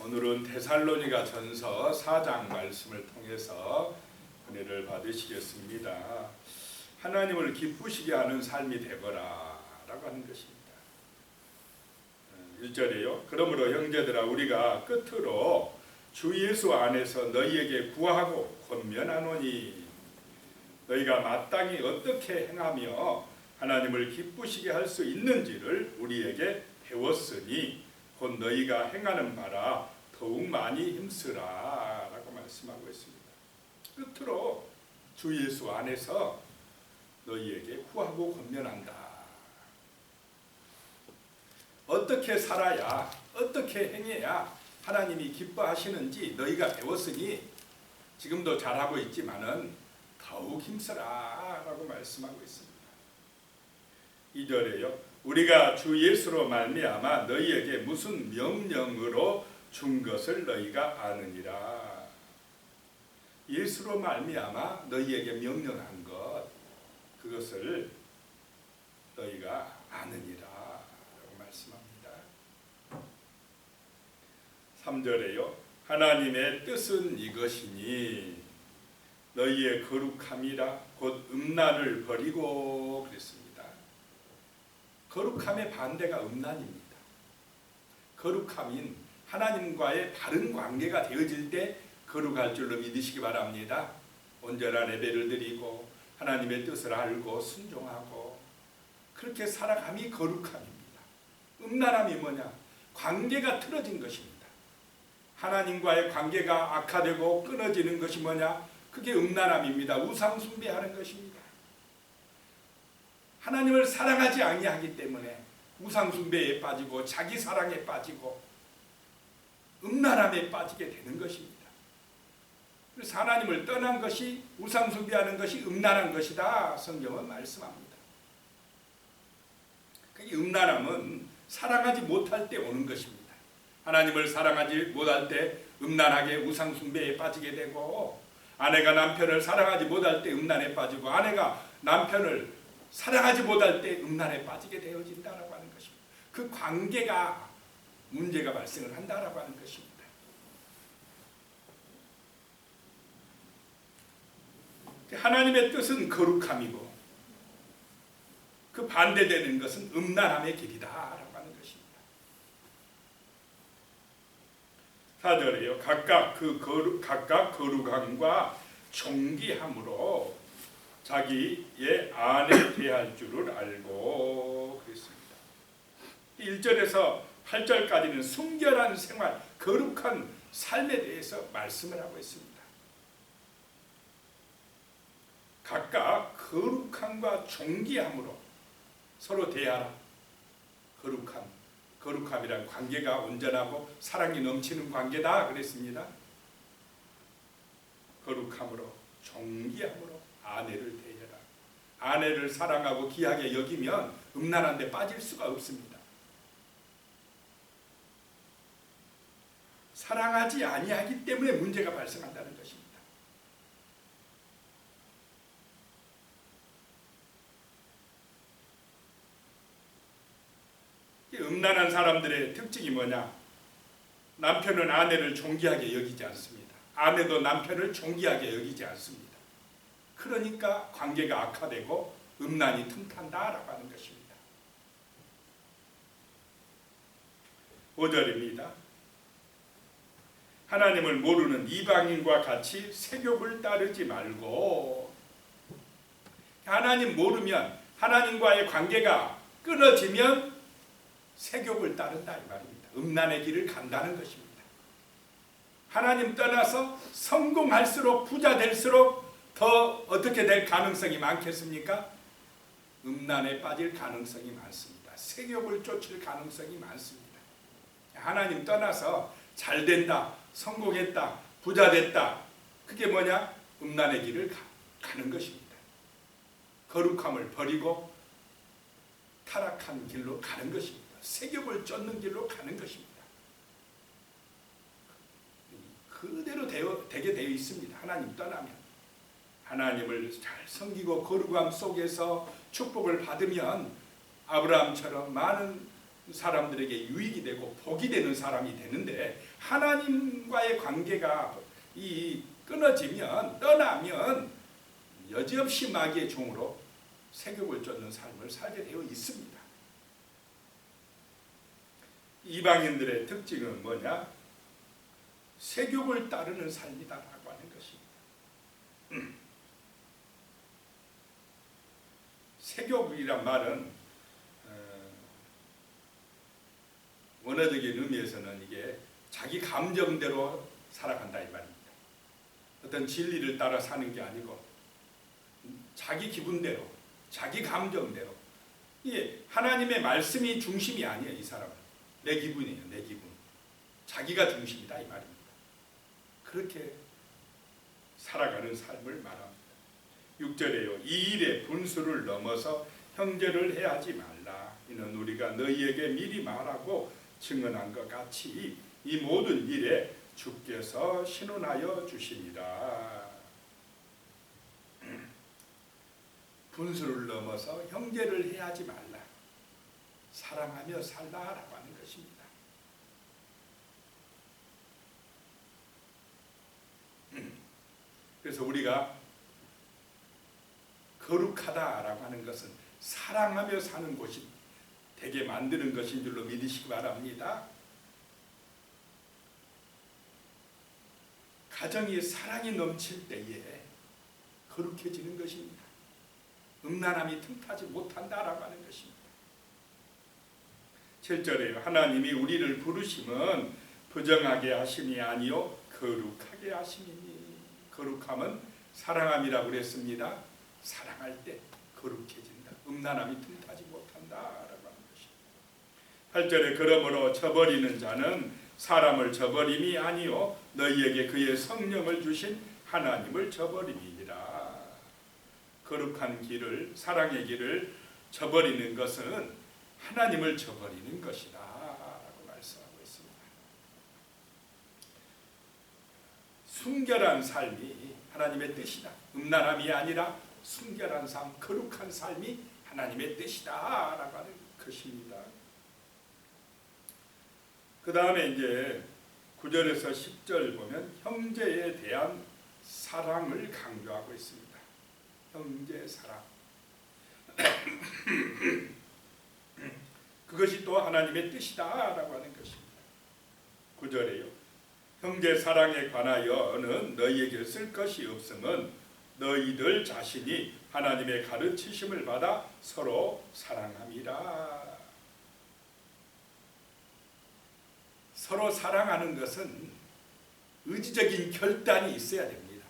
오늘은 데살로니가 전서 4장 말씀을 통해서 은혜를 받으시겠습니다. 하나님을 기쁘시게 하는 삶이 되거라 라고 하는 것입니다. 1절에요. 그러므로 형제들아 우리가 끝으로 주 예수 안에서 너희에게 구하고 권면하노니 너희가 마땅히 어떻게 행하며 하나님을 기쁘시게 할 수 있는지를 우리에게 배웠으니 곧 너희가 행하는 바라 더욱 많이 힘쓰라 라고 말씀하고 있습니다. 끝으로 주 예수 안에서 너희에게 구하고 권면한다. 어떻게 살아야, 어떻게 행해야 하나님이 기뻐하시는지 너희가 배웠으니 지금도 잘하고 있지만은 더욱 힘쓰라 라고 말씀하고 있습니다. 2절에요. 우리가 주 예수로 말미암아 너희에게 무슨 명령으로 준 것을 너희가 아느니라. 예수로 말미암아 너희에게 명령한 것, 그것을 너희가 아느니라 라고 말씀합니다. 3절에요. 하나님의 뜻은 이것이니 너희의 거룩함이라 곧 음란을 버리고 그랬습니다. 거룩함의 반대가 음란입니다. 거룩함인 하나님과의 바른 관계가 되어질 때 거룩할 줄로 믿으시기 바랍니다. 온전한 예배를 드리고 하나님의 뜻을 알고 순종하고 그렇게 살아감이 거룩함입니다. 음란함이 뭐냐? 관계가 틀어진 것입니다. 하나님과의 관계가 악화되고 끊어지는 것이 뭐냐? 그게 음란함입니다. 우상 숭배하는 것입니다. 하나님을 사랑하지 아니하기 때문에 우상 숭배에 빠지고 자기 사랑에 빠지고 음란함에 빠지게 되는 것입니다. 그래서 하나님을 떠난 것이 우상 숭배하는 것이 음란한 것이다. 성경은 말씀합니다. 이 음란함은 사랑하지 못할 때 오는 것입니다. 하나님을 사랑하지 못할 때 음란하게 우상 숭배에 빠지게 되고 아내가 남편을 사랑하지 못할 때 음란에 빠지고 아내가 남편을 사랑하지 못할 때 음란에 빠지게 되어진다라고 하는 것입니다. 그 관계가 문제가 발생을 한다라고 하는 것입니다. 하나님의 뜻은 거룩함이고 그 반대되는 것은 음란함의 길이다라고 하는 것입니다. 4절에요. 각각 거룩함과 존귀함으로 자기의 아내 대할 줄을 알고 그랬습니다. 1절에서 8절까지는 순결한 생활, 거룩한 삶에 대해서 말씀을 하고 있습니다. 각각 거룩함과 존귀함으로 서로 대하라. 거룩함이란 관계가 온전하고 사랑이 넘치는 관계다 그랬습니다. 거룩함으로 존귀함으로 아내를 대해라. 아내를 사랑하고 귀하게 여기면 음란한 데 빠질 수가 없습니다. 사랑하지 아니하기 때문에 문제가 발생한다는 것입니다. 음란한 사람들의 특징이 뭐냐? 남편은 아내를 존귀하게 여기지 않습니다. 아내도 남편을 존귀하게 여기지 않습니다. 그러니까 관계가 악화되고 음란이 틈탄다라고 하는 것입니다. 5절입니다. 하나님을 모르는 이방인과 같이 세욕을 따르지 말고 하나님 모르면 하나님과의 관계가 끊어지면 세욕을 따른다 이 말입니다. 음란의 길을 간다는 것입니다. 하나님 떠나서 성공할수록 부자 될수록 더 어떻게 될 가능성이 많겠습니까? 음란에 빠질 가능성이 많습니다. 세욕을 쫓을 가능성이 많습니다. 하나님 떠나서 잘 된다, 성공했다, 부자 됐다. 그게 뭐냐? 음란의 길을 가는 것입니다. 거룩함을 버리고 타락한 길로 가는 것입니다. 세욕을 쫓는 길로 가는 것입니다. 그대로 되게 되어 있습니다. 하나님 떠나면. 하나님을 잘 섬기고 거룩함 속에서 축복을 받으면 아브라함처럼 많은 사람들에게 유익이 되고 복이 되는 사람이 되는데, 하나님과의 관계가 끊어지면, 떠나면 여지없이 마귀의 종으로 세욕을 쫓는 삶을 살게 되어 있습니다. 이방인들의 특징은 뭐냐? 세욕을 따르는 삶이다라고 하는 것입니다. 세욕이란 말은 원어적인 의미에서는 이게 자기 감정대로 살아간다 이 말입니다. 어떤 진리를 따라 사는 게 아니고 자기 기분대로, 자기 감정대로. 이게 하나님의 말씀이 중심이 아니에요. 이 사람은 내 기분이에요. 내 기분. 자기가 중심이다 이 말입니다. 그렇게 살아가는 삶을 말합니다. 6절에요. 이 일의 분수를 넘어서 형제를 해하지 말라. 이는 우리가 너희에게 미리 말하고 증언한 것 같이 이 모든 일에 주께서 신원하여 주시니라. 분수를 넘어서 형제를 해하지 말라. 사랑하며 살라라고 하는 것입니다. 그래서 우리가 거룩하다라고 하는 것은 사랑하며 사는 곳이 되게 만드는 것인 줄로 믿으시기 바랍니다. 가정이 사랑이 넘칠 때에 거룩해지는 것입니다. 음란함이 틈타지 못한다라고 하는 것입니다. 7절에요. 하나님이 우리를 부르심은 부정하게 하심이 아니요 거룩하게 하심이니. 거룩함은 사랑함이라고 그랬습니다. 사랑할 때 거룩해진다. 음란함이 틈타지 못한다라고 하는 것입니다. 8절에 그러므로 저버리는 자는 사람을 저버림이 아니요 너희에게 그의 성령을 주신 하나님을 저버림이니라. 거룩한 길을, 사랑의 길을 저버리는 것은 하나님을 저버리는 것이다 라고 말씀하고 있습니다. 순결한 삶이 하나님의 뜻이다. 음란함이 아니라 순결한 삶, 거룩한 삶이 하나님의 뜻이다 라고 하는 것입니다. 그 다음에 이제 9절에서 10절 보면 형제에 대한 사랑을 강조하고 있습니다. 형제 사랑. 그것이 또 하나님의 뜻이다라고 하는 것입니다. 9절에요. 형제 사랑에 관하여는 너희에게 쓸 것이 없음은 너희들 자신이 하나님의 가르치심을 받아 서로 사랑함이라. 서로 사랑하는 것은 의지적인 결단이 있어야 됩니다.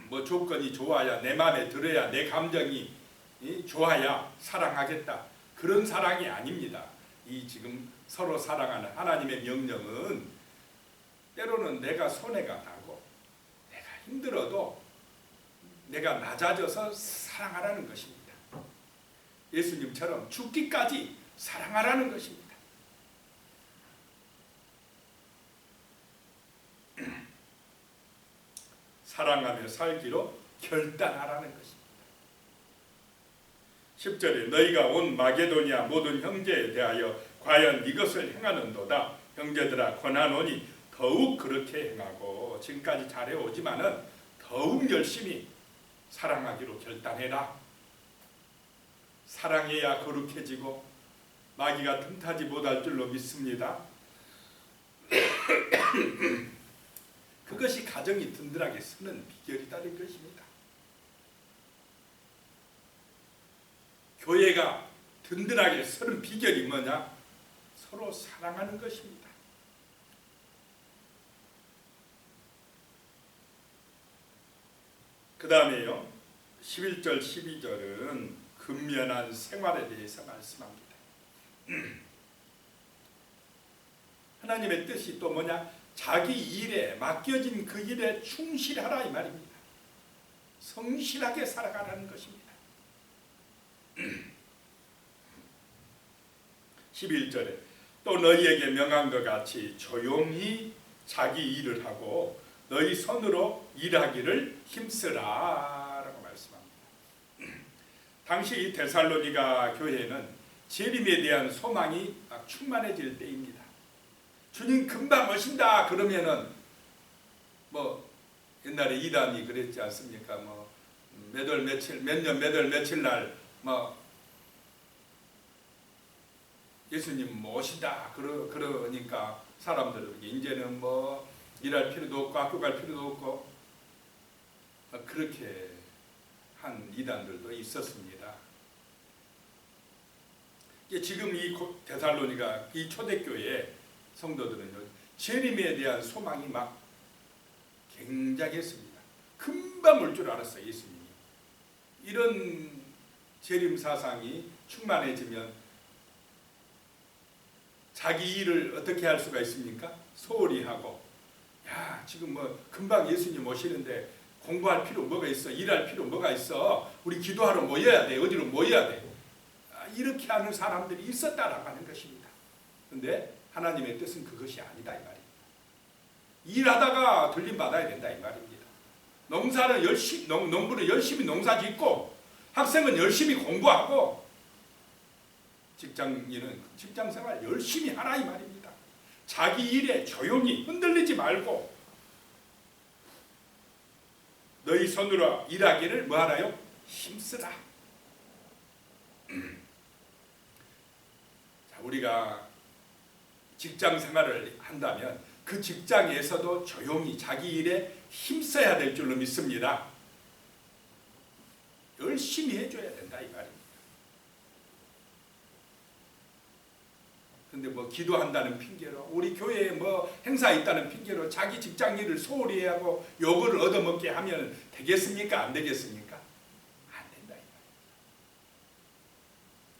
뭐 조건이 좋아야, 내 마음에 들어야, 내 감정이 좋아야 사랑하겠다. 그런 사랑이 아닙니다. 이 지금 서로 사랑하는 하나님의 명령은 때로는 내가 손해가 나고 내가 힘들어도 내가 낮아져서 사랑하라는 것입니다. 예수님처럼 죽기까지 사랑하라는 것입니다. 사랑하며 살기로 결단하라는 것입니다. 10절에 너희가 온 마게도니아 모든 형제에 대하여 과연 이것을 행하는도다. 형제들아 권하노니 더욱 그렇게 행하고, 지금까지 잘해오지만은 더욱 열심히 사랑하기로 결단해라. 사랑해야 거룩해지고 마귀가 틈타지 못할 줄로 믿습니다. 그것이 가정이 든든하게 서는 비결이다는 것입니다. 교회가 든든하게 서는 비결이 뭐냐? 서로 사랑하는 것입니다. 그 다음에요, 11절 12절은 근면한 생활에 대해서 말씀합니다. 하나님의 뜻이 또 뭐냐? 자기 일에 맡겨진 그 일에 충실하라 이 말입니다. 성실하게 살아가라는 것입니다. 11절에 또 너희에게 명한 것 같이 조용히 자기 일을 하고 너희 손으로 일하기를 힘쓰라 라고 말씀합니다. 당시 이 데살로니가 교회는 재림에 대한 소망이 막 충만해질 때입니다. 주님 금방 오신다 그러면은 뭐 옛날에 이단이 그랬지 않습니까? 뭐 몇 월 며칠 몇 년 몇 월 며칠 날 뭐 예수님 뭐 오신다 그러니까 사람들은 이제는 뭐 일할 필요도 없고 학교 갈 필요도 없고 그렇게 한 이단들도 있었습니다. 지금 이 데살로니가 이 초대교회 성도들은요, 재림에 대한 소망이 막 굉장했습니다. 금방 올 줄 알았어요, 예수님이. 이런 재림 사상이 충만해지면 자기 일을 어떻게 할 수가 있습니까? 소홀히 하고, 야 지금 뭐 금방 예수님 오시는데 공부할 필요 뭐가 있어? 일할 필요 뭐가 있어? 우리 기도하러 모여야 돼. 어디로 모여야 돼? 이렇게 하는 사람들이 있었다라고 하는 것입니다. 그런데 하나님의 뜻은 그것이 아니다 이 말입니다. 일하다가 들림 받아야 된다 이 말입니다. 농사는 열심히 농부는 열심히 농사 짓고 학생은 열심히 공부하고 직장인은 직장생활 열심히 하라 이 말입니다. 자기 일에 조용히 흔들리지 말고 너희 손으로 일하기를 뭐하라요? 힘쓰라. 자, 우리가 직장생활을 한다면 그 직장에서도 조용히 자기 일에 힘써야 될 줄로 믿습니다. 열심히 해줘야 된다 이 말입니다. 근데 뭐 기도한다는 핑계로 우리 교회에 뭐 행사 있다는 핑계로 자기 직장 일을 소홀히 하고 요거를 얻어먹게 하면 되겠습니까? 안 되겠습니까? 안 된다 이 말입니다.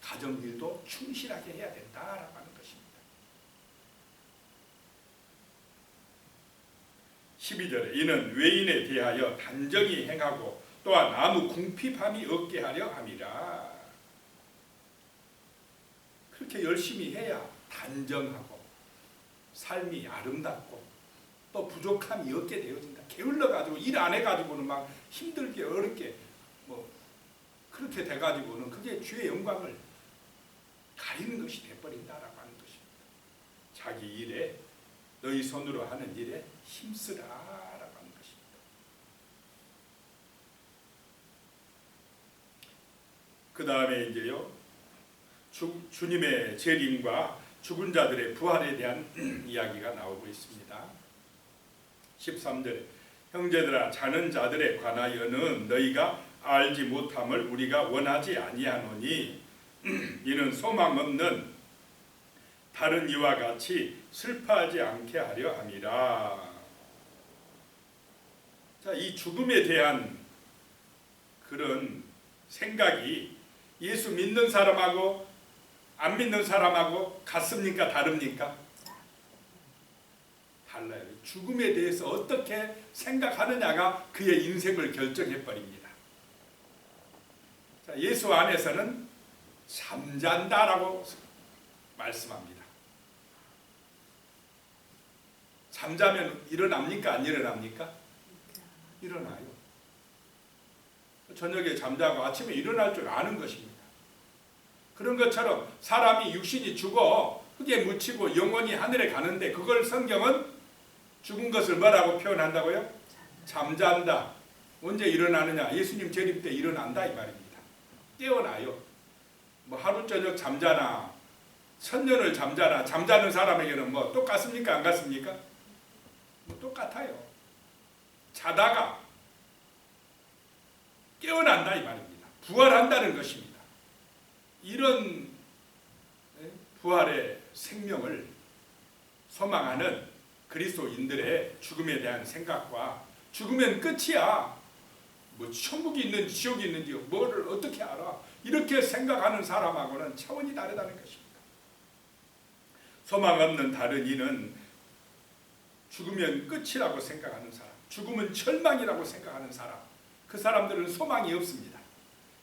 가정일도 충실하게 해야 된다라고 하는 것입니다. 12절에 이는 외인에 대하여 단정히 행하고 또한 아무 궁핍함이 없게 하려 함이라. 그렇게 열심히 해야 단정하고 삶이 아름답고 또 부족함이 없게 되어진다. 게을러가지고 일 안 해가지고는 막 힘들게 어렵게 뭐 그렇게 돼가지고는 그게 주의 영광을 가리는 것이 돼버린다라고 하는 것입니다. 자기 일에 너희 손으로 하는 일에 힘쓰라라고 하는 것입니다. 그 다음에 이제요 주님의 재림과 죽은 자들의 부활에 대한 이야기가 나오고 있습니다. 13절에 형제들아 자는 자들에 관하여는 너희가 알지 못함을 우리가 원하지 아니하노니 이는 소망 없는 다른 이와 같이 슬퍼하지 않게 하려 함이라. 자, 이 죽음에 대한 그런 생각이 예수 믿는 사람하고 안 믿는 사람하고 같습니까? 다릅니까? 달라요. 죽음에 대해서 어떻게 생각하느냐가 그의 인생을 결정해버립니다. 자, 예수 안에서는 잠잔다라고 말씀합니다. 잠자면 일어납니까? 안 일어납니까? 일어나요. 저녁에 잠자고 아침에 일어날 줄 아는 것입니다. 그런 것처럼 사람이 육신이 죽어 흙에 묻히고 영혼이 하늘에 가는데 그걸 성경은 죽은 것을 뭐라고 표현한다고요? 잠잔다. 언제 일어나느냐? 예수님 재림 때 일어난다 이 말입니다. 깨어나요. 뭐 하루 저녁 잠자나 천년을 잠자나 잠자는 사람에게는 뭐 똑같습니까? 안 같습니까? 뭐 똑같아요. 자다가 깨어난다 이 말입니다. 부활한다는 것입니다. 이런 부활의 생명을 소망하는 그리스도인들의 죽음에 대한 생각과 죽으면 끝이야. 뭐 천국이 있는지 지옥이 있는지 뭐를 어떻게 알아? 이렇게 생각하는 사람하고는 차원이 다르다는 것입니다. 소망 없는 다른 이는 죽으면 끝이라고 생각하는 사람, 죽음은 절망이라고 생각하는 사람, 그 사람들은 소망이 없습니다.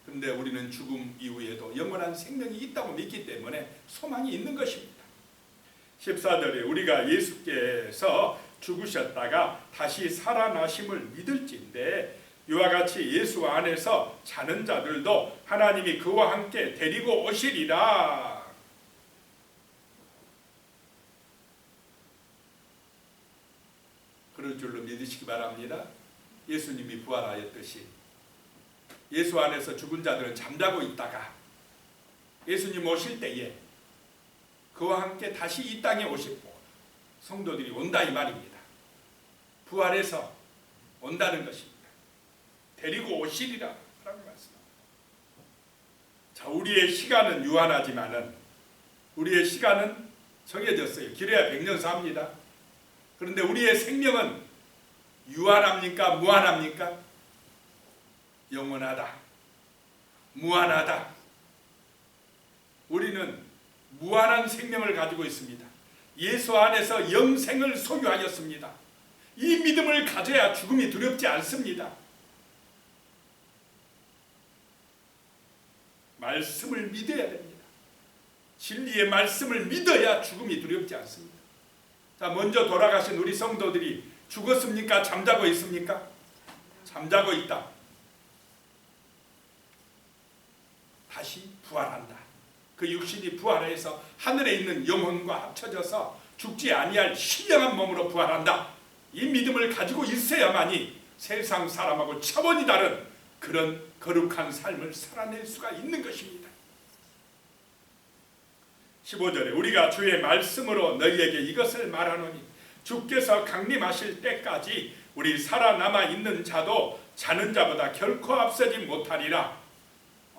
그런데 우리는 죽음 이후에도 영원한 생명이 있다고 믿기 때문에 소망이 있는 것입니다. 14절에 우리가 예수께서 죽으셨다가 다시 살아나심을 믿을진대 이와 같이 예수 안에서 자는 자들도 하나님이 그와 함께 데리고 오시리라. 그럴 줄로 믿으시기 바랍니다. 예수님이 부활하였듯이 예수 안에서 죽은 자들은 잠자고 있다가 예수님 오실 때에 그와 함께 다시 이 땅에 오실 성도들이 온다 이 말입니다. 부활해서 온다는 것입니다. 데리고 오시리라 라고 말씀합니다. 자, 우리의 시간은 유한하지만은 우리의 시간은 정해졌어요. 길어야 100년 삽니다. 그런데 우리의 생명은 유한합니까? 무한합니까? 영원하다. 무한하다. 우리는 무한한 생명을 가지고 있습니다. 예수 안에서 영생을 소유하였습니다. 이 믿음을 가져야 죽음이 두렵지 않습니다. 말씀을 믿어야 됩니다. 진리의 말씀을 믿어야 죽음이 두렵지 않습니다. 자, 먼저 돌아가신 우리 성도들이 죽었습니까? 잠자고 있습니까? 잠자고 있다. 다시 부활한다. 그 육신이 부활해서 하늘에 있는 영혼과 합쳐져서 죽지 아니할 신령한 몸으로 부활한다. 이 믿음을 가지고 있어야만이 세상 사람하고 차원이 다른 그런 거룩한 삶을 살아낼 수가 있는 것입니다. 15절에 우리가 주의 말씀으로 너희에게 이것을 말하노니 주께서 강림하실 때까지 우리 살아남아 있는 자도 자는 자보다 결코 앞서지 못하리라.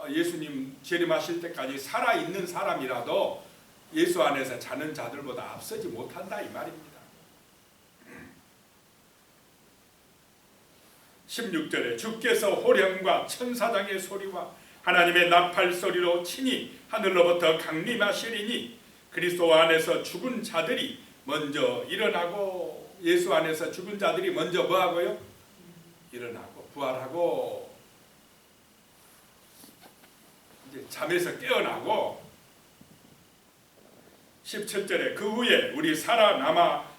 예수님 재림하실 때까지 살아있는 사람이라도 예수 안에서 자는 자들보다 앞서지 못한다 이 말입니다. 16절에 주께서 호령과 천사장의 소리와 하나님의 나팔 소리로 친히 하늘로부터 강림하시리니 그리스도 안에서 죽은 자들이 먼저 일어나고 예수 안에서 죽은 자들이 먼저 뭐하고요? 일어나고 부활하고 이제 잠에서 깨어나고 17절에 그 후에 우리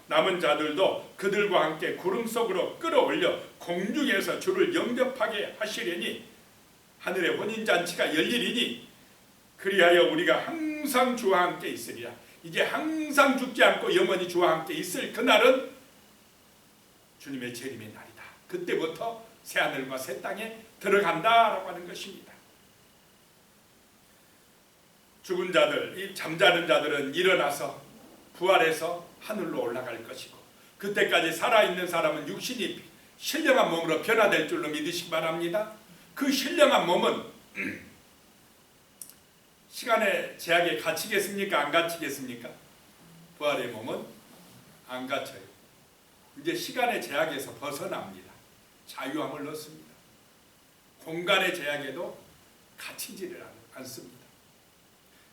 남은 자들도 그들과 함께 구름 속으로 끌어올려 공중에서 주를 영접하게 하시려니 하늘의 혼인잔치가 열리리니 그리하여 우리가 항상 주와 함께 있으리라. 이제 항상 죽지 않고 영원히 주와 함께 있을 그날은 주님의 재림의 날이다. 그때부터 새하늘과 새 땅에 들어간다라고 하는 것입니다. 죽은 자들, 이 잠자는 자들은 일어나서 부활해서 하늘로 올라갈 것이고 그때까지 살아있는 사람은 육신이 신령한 몸으로 변화될 줄로 믿으시기 바랍니다. 그 신령한 몸은 시간의 제약에 갇히겠습니까? 안 갇히겠습니까? 부활의 몸은 안 갇혀요. 이제 시간의 제약에서 벗어납니다. 자유함을 얻습니다. 공간의 제약에도 갇히지를 않습니다.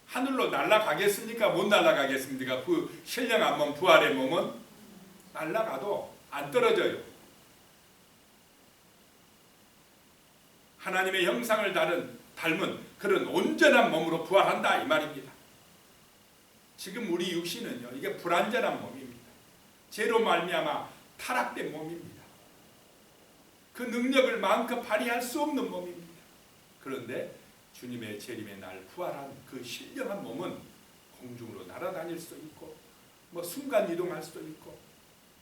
하늘로 날아가겠습니까? 못 날아가겠습니까? 그 신령한 몸, 부활의 몸은 날아가도 안 떨어져요. 하나님의 형상을 닮은 그런 온전한 몸으로 부활한다 이 말입니다. 지금 우리 육신은요, 이게 불완전한 몸입니다. 죄로 말미암아 타락된 몸입니다. 그 능력을 마음껏 발휘할 수 없는 몸입니다. 그런데 주님의 재림의 날 부활한 그 신령한 몸은 공중으로 날아다닐 수도 있고 순간 이동할 수도 있고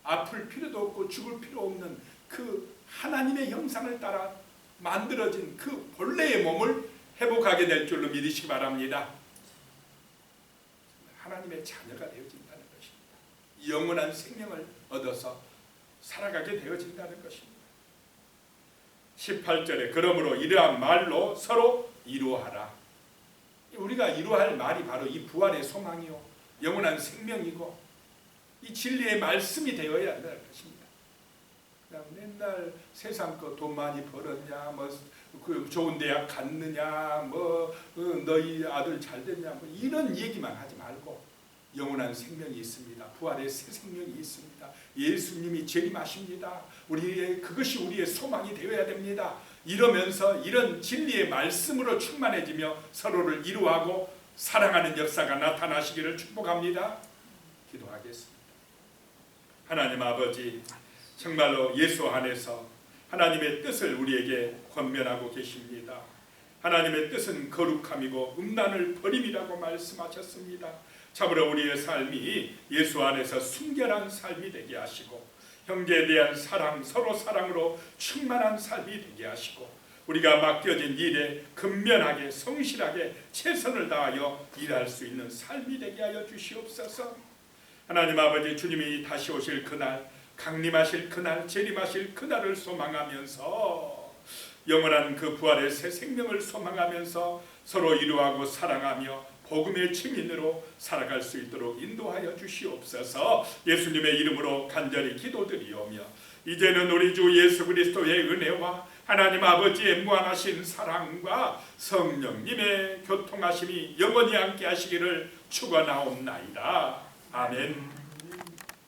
아플 필요도 없고 죽을 필요 없는 그 하나님의 형상을 따라 만들어진 그 본래의 몸을 회복하게 될 줄로 믿으시기 바랍니다. 하나님의 자녀가 되어진다는 것입니다. 영원한 생명을 얻어서 살아가게 되어진다는 것입니다. 18절에 그러므로 이러한 말로 서로 이루하라. 우리가 이루할 말이 바로 이 부활의 소망이요 영원한 생명이고 이 진리의 말씀이 되어야 한다는 것입니다. 그냥 맨날 세상 거 돈 많이 벌었냐, 그 좋은 대학 갔느냐, 너희 아들 잘 됐냐, 이런 얘기만 하지 말고 영원한 생명이 있습니다. 부활의 새 생명이 있습니다. 예수님이 재림하십니다. 그것이 우리의 소망이 되어야 됩니다. 이러면서 이런 진리의 말씀으로 충만해지며 서로를 이루하고 사랑하는 역사가 나타나시기를 축복합니다. 기도하겠습니다. 하나님 아버지, 정말로 예수 안에서 하나님의 뜻을 우리에게 권면하고 계십니다. 하나님의 뜻은 거룩함이고 음란을 버림이라고 말씀하셨습니다. 참으로 우리의 삶이 예수 안에서 순결한 삶이 되게 하시고 형제에 대한 사랑, 서로 사랑으로 충만한 삶이 되게 하시고 우리가 맡겨진 일에 근면하게 성실하게 최선을 다하여 일할 수 있는 삶이 되게 하여 주시옵소서. 하나님 아버지, 주님이 다시 오실 그날, 강림하실 그날, 재림하실 그날을 소망하면서 영원한 그 부활의 새 생명을 소망하면서 서로 이루하고 사랑하며 복음의 증인으로 살아갈 수 있도록 인도하여 주시옵소서. 예수님의 이름으로 간절히 기도드리오며 이제는 우리 주 예수 그리스도의 은혜와 하나님 아버지의 무한하신 사랑과 성령님의 교통하심이 영원히 함께 하시기를 축원하옵나이다. 아멘.